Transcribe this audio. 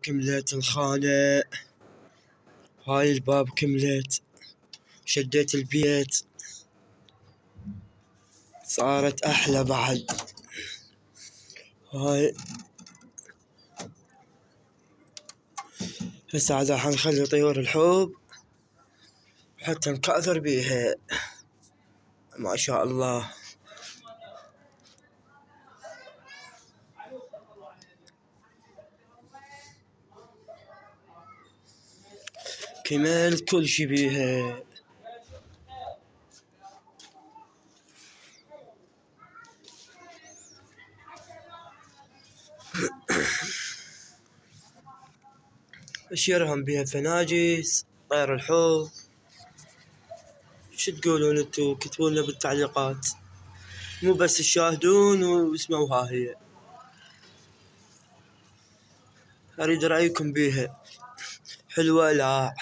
كملت الخانة، هاي الباب كملت، شديت البيت صارت أحلى بعد. هاي هسه عاد راح نخلي طيور الحب حتى نكاثر بيها ما شاء الله. كمال كل شي بيها. اشيرهم بيها فناجس طير الحب. شو تقولون انتو؟ كتبوا لنا بالتعليقات، مو بس تشاهدون واسمعوها، هي اريد رايكم بيها، حلوة لا؟